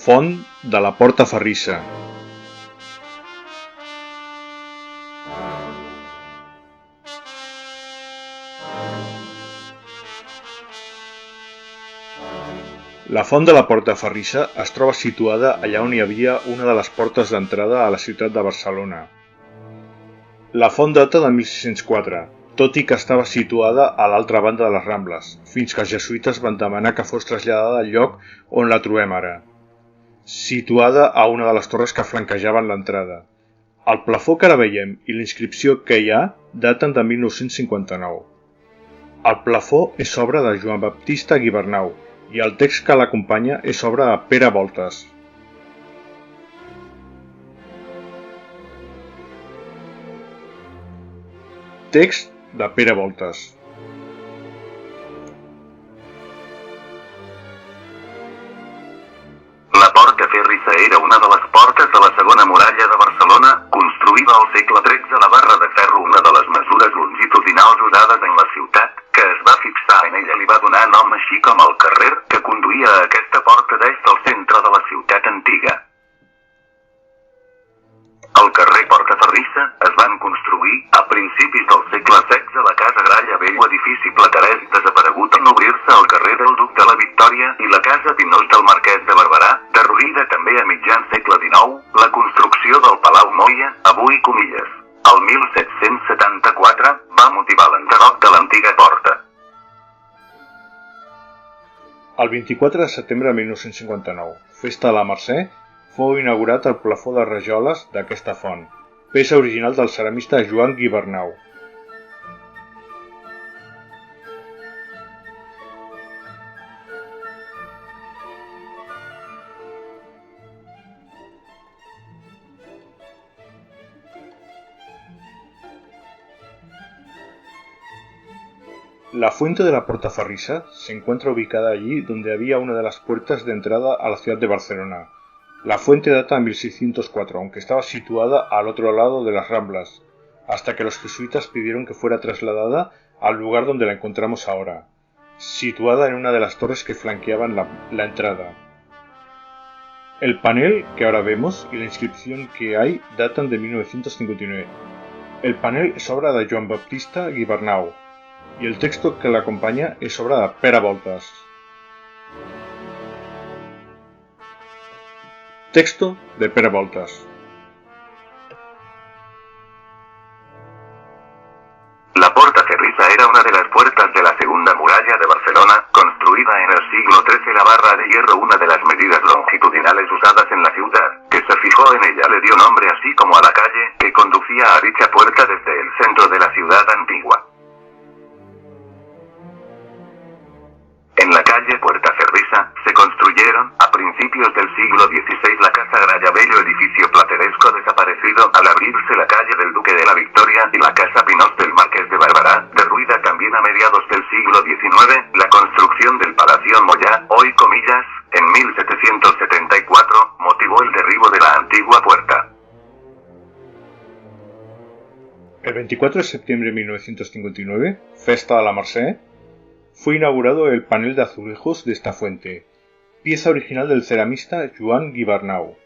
Font de la Portaferrissa. La Font de la Portaferrissa es troba situada allà on hi havia una de les portes d'entrada a la ciutat de Barcelona. La font data de 1604, tot i que estava situada a l'altra banda de les Rambles, fins que els jesuïtes van demanar que fos traslladada al lloc on la trobem ara, situada a una de les torres que flanquejaven l'entrada. El plafó que ara veiem i la inscripció que hi ha daten de 1959. El plafó és obra de Joan Baptista Guibernau i el text que l'acompanya és obra de Pere Voltes. Text de Pere Voltes. La Portaferrissa era una de les portes de la segona muralla de Barcelona, construïda al segle XIII a la barra de ferro, una de les mesures longitudinals usades en la ciutat, que es va fixar en ella li va donar nom així com el carrer que conduïa a aquesta porta d'est al centre de la ciutat antiga. El carrer Portaferrissa es van construir a principis del segle XVI a la Casa Gralla Vell, edifici platerès desaparegut en obrir-se al carrer del Duc de la Victòria, i la Casa Pinós del Marquès de Barberà, derruïda també a mitjan segle XIX, la construcció del Palau Moia, avui comilles, el 1774, va motivar l'enderroc de l'antiga porta. El 24 de setembre de 1959, festa de la Mercè, fou inaugurat el plafó de rajoles d'aquesta font, peça original del ceramista Joan Guibernau. La fuente de la Portaferrissa se encuentra ubicada allí donde había una de las puertas de entrada a la ciudad de Barcelona. La fuente data de 1604, aunque estaba situada al otro lado de las Ramblas, hasta que los jesuitas pidieron que fuera trasladada al lugar donde la encontramos ahora, situada en una de las torres que flanqueaban la entrada. El panel que ahora vemos y la inscripción que hay datan de 1959. El panel es obra de Joan Baptista Guibernau y el texto que la acompaña es obra de Pere Voltes. Texto de Pere Voltes. La Portaferrissa era una de las puertas de la segunda muralla de Barcelona, construida en el siglo XIII. La barra de hierro, una de las medidas longitudinales usadas en la ciudad, que se fijó en ella, le dio nombre así como a la calle que conducía a dicha puerta desde el centro de la ciudad antigua. En la calle Portaferrissa se construyeron, a principios del siglo XVI, la Casa Gralla Bello, edificio plateresco desaparecido al abrirse la calle del Duque de la Victoria, y la Casa Pinós del Marqués de Barberà, derruida también a mediados del siglo XIX, la construcción del Palacio Moya, hoy comillas, en 1774, motivó el derribo de la antigua puerta. El 24 de septiembre de 1959, festa de la Mercè, fue inaugurado el panel de azulejos de esta fuente, pieza original del ceramista Joan Guibernau.